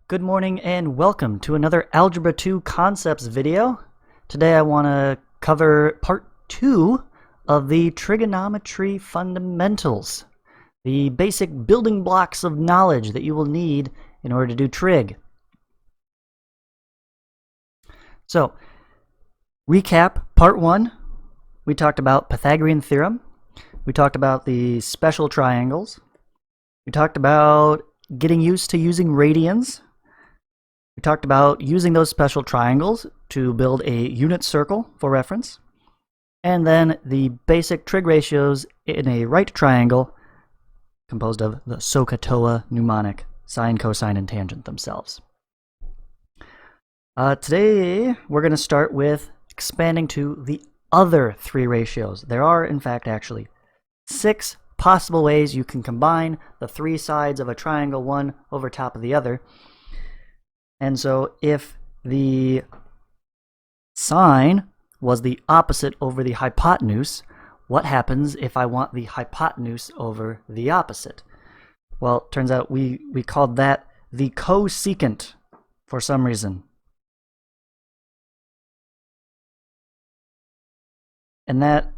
Good morning and welcome to another Algebra 2 Concepts video. Today I want to cover part 2 of the Trigonometry Fundamentals, the basic building blocks of knowledge that you will need in order to do trig. So, recap part 1, we talked about Pythagorean theorem, we talked about the special triangles, we talked about getting used to using radians. We talked about using those special triangles to build a unit circle for reference, and then the basic trig ratios in a right triangle composed of the SOHCAHTOA mnemonic, sine, cosine, and tangent themselves. Today we're going to start with expanding to the other three ratios. There are, in fact, actually 6 possible ways you can combine the three sides of a triangle, one over top of the other. And so if the sine was the opposite over the hypotenuse, what happens if I want the hypotenuse over the opposite? Well, it turns out we called that the cosecant for some reason. And that,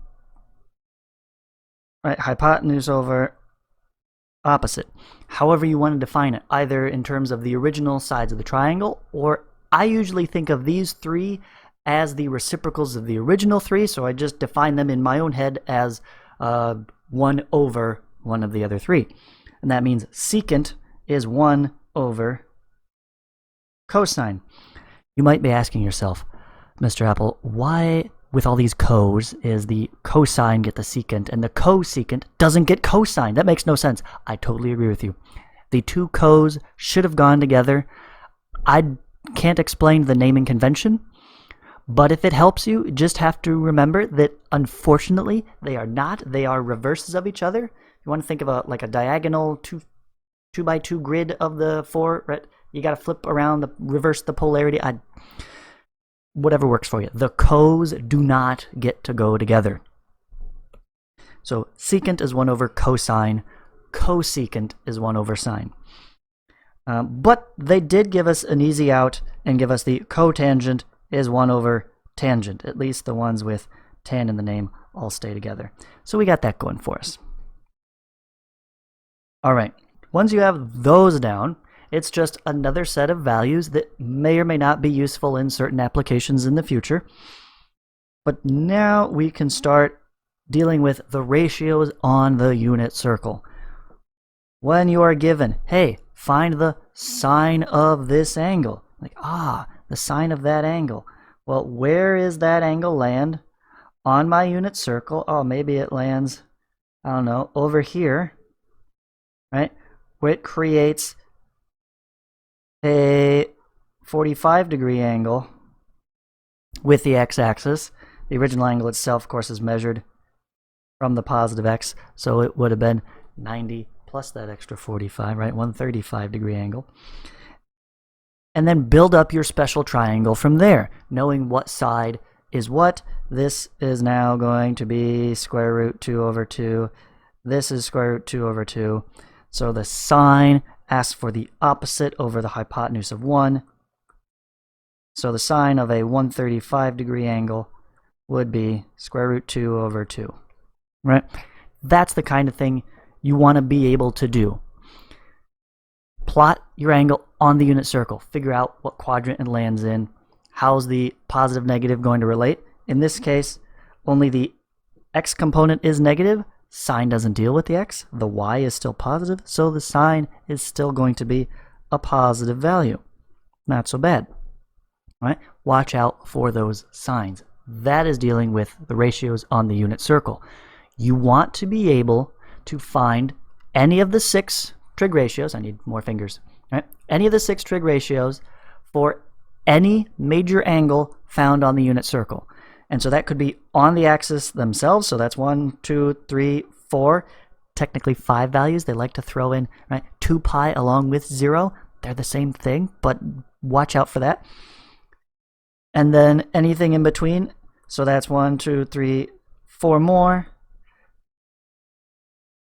right, hypotenuse over opposite. However you want to define it, either in terms of the original sides of the triangle, or I usually think of these three as the reciprocals of the original three, so I just define them in my own head as 1 over one of the other three. And that means secant is 1 over cosine. You might be asking yourself, Mr. Apple, why with all these cos is the cosine get the secant and the cosecant doesn't get cosine? That makes no sense. I totally agree with you. The two cos should have gone together. I can't explain the naming convention, but if it helps you, just have to remember that unfortunately they are not. They are reverses of each other. You want to think of like a diagonal 2 by 2 grid of the 4, right? You got to flip around, reverse the polarity. Whatever works for you. The cos do not get to go together. So secant is 1 over cosine. Cosecant is 1 over sine. But they did give us an easy out and give us the cotangent is 1 over tangent. At least the ones with tan in the name all stay together. So we got that going for us. All right. Once you have those down, it's just another set of values that may or may not be useful in certain applications in the future. But now we can start dealing with the ratios on the unit circle. When you are given, hey, find the sine of this angle. Like, the sine of that angle. Well, where is that angle land on my unit circle? Oh, maybe it lands, I don't know, over here, right? Where it creates a 45-degree angle with the x-axis. The original angle itself, of course, is measured from the positive x, so it would have been 90 plus that extra 45, right? 135-degree angle. And then build up your special triangle from there, knowing what side is what. This is now going to be square root 2 over 2. This is square root 2 over 2. So the sine asks for the opposite over the hypotenuse of 1. So the sine of a 135-degree angle would be square root 2 over 2. Right? That's the kind of thing you want to be able to do. Plot your angle on the unit circle. Figure out what quadrant it lands in. How's the positive negative going to relate? In this case, only the x component is negative. Sine doesn't deal with the x. The y is still positive, so the sine is still going to be a positive value. Not so bad. Right? Watch out for those signs. That is dealing with the ratios on the unit circle. You want to be able to find any of the 6 trig ratios. I need more fingers. Right? Any of the 6 trig ratios for any major angle found on the unit circle. And so that could be on the axis themselves. So that's 1, 2, 3, 4. Technically 5 values. They like to throw in, right, 2 pi along with 0. They're the same thing, but watch out for that. And then anything in between. So that's 1, 2, 3, 4 more.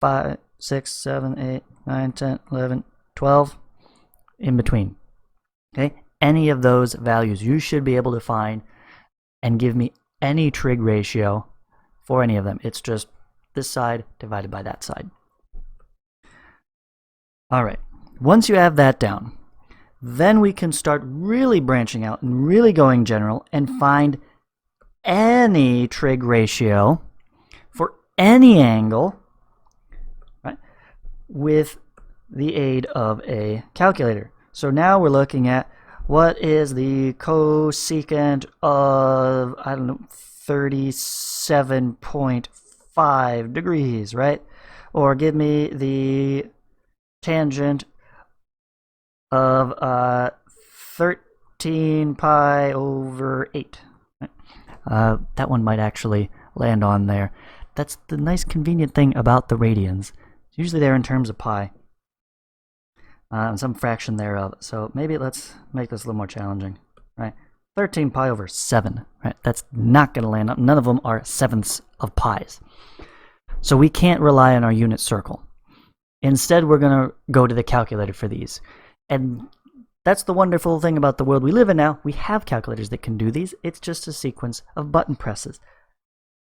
5, 6, 7, 8, 9, 10, 11, 12 in between. Okay, any of those values you should be able to find and give me any trig ratio for any of them. It's just this side divided by that side. All right, once you have that down, then we can start really branching out and really going general and find any trig ratio for any angle, right, with the aid of a calculator. So now we're looking at what is the cosecant of, I don't know, 37.5 degrees, right? Or give me the tangent of 13 pi over 8. That one might actually land on there. That's the nice convenient thing about the radians. It's usually there in terms of pi. And some fraction thereof. So maybe let's make this a little more challenging, right? 13 pi over 7, right? That's not going to land up. None of them are sevenths of pi's. So we can't rely on our unit circle. Instead, we're going to go to the calculator for these. And that's the wonderful thing about the world we live in now. We have calculators that can do these. It's just a sequence of button presses.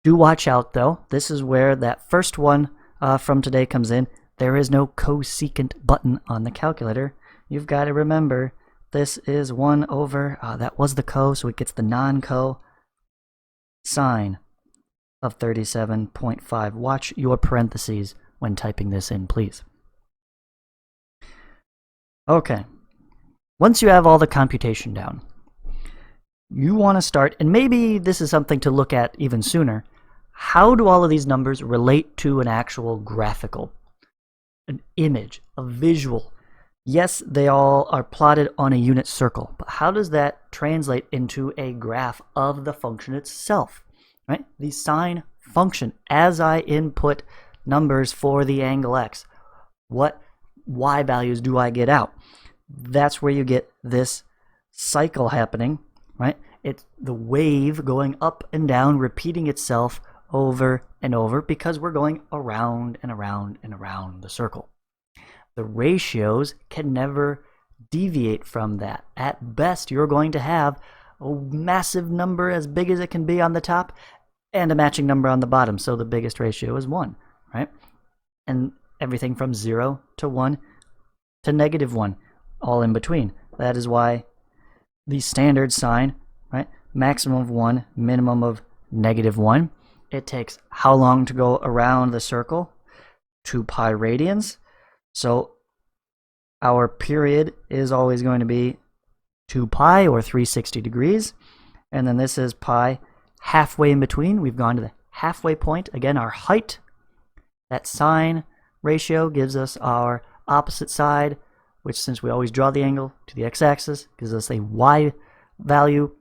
Do watch out, though. This is where that first one from today comes in. There is no cosecant button on the calculator. You've got to remember, this is 1 over, that was the co, so it gets the non-co sine of 37.5. Watch your parentheses when typing this in, please. Okay. Once you have all the computation down, you want to start, and maybe this is something to look at even sooner, how do all of these numbers relate to an actual graphical, an image, a visual? Yes, they all are plotted on a unit circle, but how does that translate into a graph of the function itself, right? The sine function, as I input numbers for the angle x, what y values do I get out? That's where you get this cycle happening, right? It's the wave going up and down, repeating itself over and over because we're going around and around and around the circle. The ratios can never deviate from that. At best, you're going to have a massive number as big as it can be on the top and a matching number on the bottom. So the biggest ratio is 1, right? And everything from 0 to 1 to -1, all in between. That is why the standard sine, right? Maximum of 1, minimum of -1. It takes how long to go around the circle? 2 pi radians. So our period is always going to be 2 pi or 360 degrees. And then this is pi halfway in between. We've gone to the halfway point. Again, our height, that sine ratio gives us our opposite side, which, since we always draw the angle to the x-axis, gives us a y value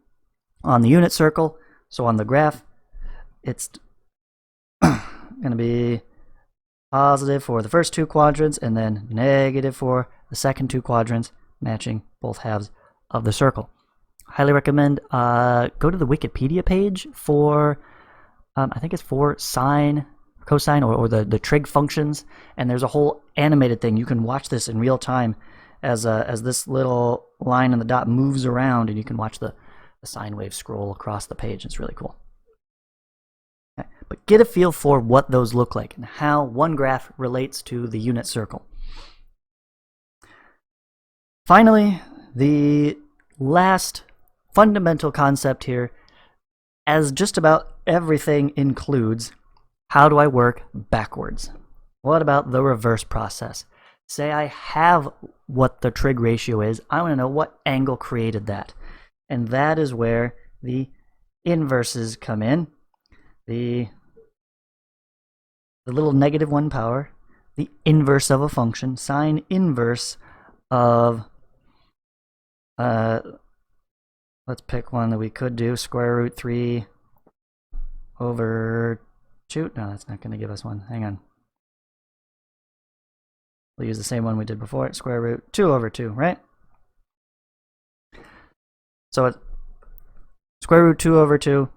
on the unit circle. So on the graph, it's going to be positive for the first 2 quadrants and then negative for the second 2 quadrants, matching both halves of the circle. Highly recommend go to the Wikipedia page for, I think it's for sine, cosine, or the trig functions, and there's a whole animated thing. You can watch this in real time as this little line in the dot moves around, and you can watch the sine wave scroll across the page. It's really cool. Okay. But get a feel for what those look like and how one graph relates to the unit circle. Finally, the last fundamental concept here, as just about everything includes, how do I work backwards? What about the reverse process? Say I have what the trig ratio is. I want to know what angle created that. And that is where the inverses come in. The little -1 power, the inverse of a function, sine inverse of, let's pick one that we could do, square root 3 over 2. No, that's not going to give us one. Hang on. We'll use the same one we did before. Square root 2 over 2, right? So it's square root 2 over 2.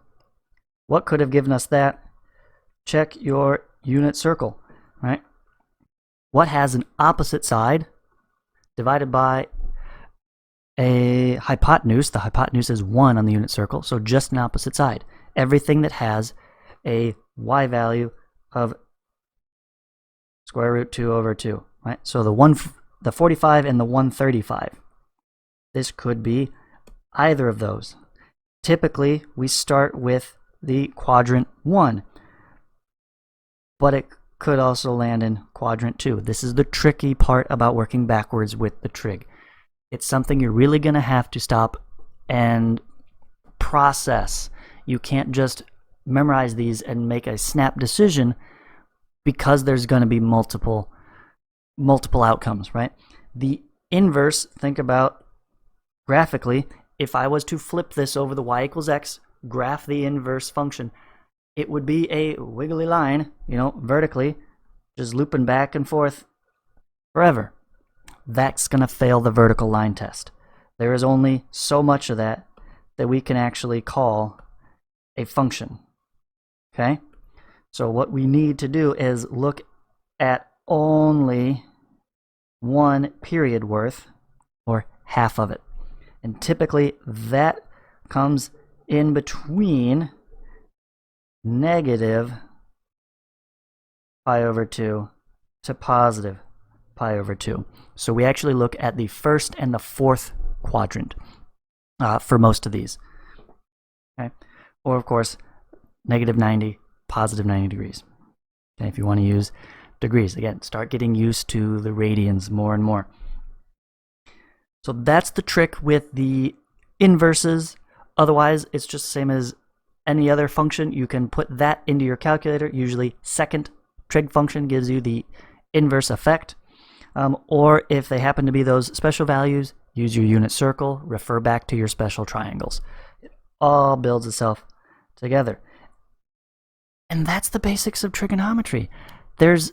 What could have given us that? Check your unit circle, right? What has an opposite side divided by a hypotenuse. The hypotenuse is 1 on the unit circle, so just an opposite side. Everything that has a y value of square root 2 over 2, right? So the 45 and the 135. This could be either of those. Typically, we start with the quadrant 1, but it could also land in quadrant 2. This is the tricky part about working backwards with the trig. It's something you're really going to have to stop and process. You can't just memorize these and make a snap decision, because there's going to be multiple outcomes, right? The inverse, think about graphically, if I was to flip this over the y equals x, graph the inverse function, it would be a wiggly line, vertically, just looping back and forth forever. That's going to fail the vertical line test. There is only so much of that we can actually call a function, okay? So what we need to do is look at only one period worth, or half of it. And typically that comes in between negative pi over 2 to positive pi over 2. So we actually look at the first and the fourth quadrant for most of these. Okay? Or of course, negative 90, positive 90 degrees. Okay, if you want to use degrees, again, start getting used to the radians more and more. So that's the trick with the inverses. Otherwise, it's just the same as any other function. You can put that into your calculator. Usually second trig function gives you the inverse effect. Or if they happen to be those special values, use your unit circle, refer back to your special triangles. It all builds itself together. And that's the basics of trigonometry. There's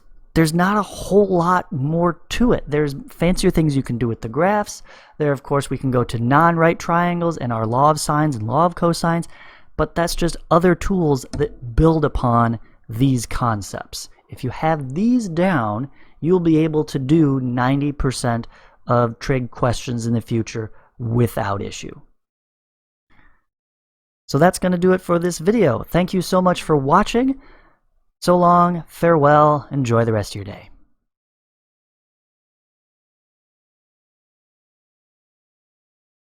not a whole lot more to it. There's fancier things you can do with the graphs. There, of course, we can go to non-right triangles and our law of sines and law of cosines, but that's just other tools that build upon these concepts. If you have these down, you'll be able to do 90% of trig questions in the future without issue. So that's going to do it for this video. Thank you so much for watching. So long, farewell, enjoy the rest of your day.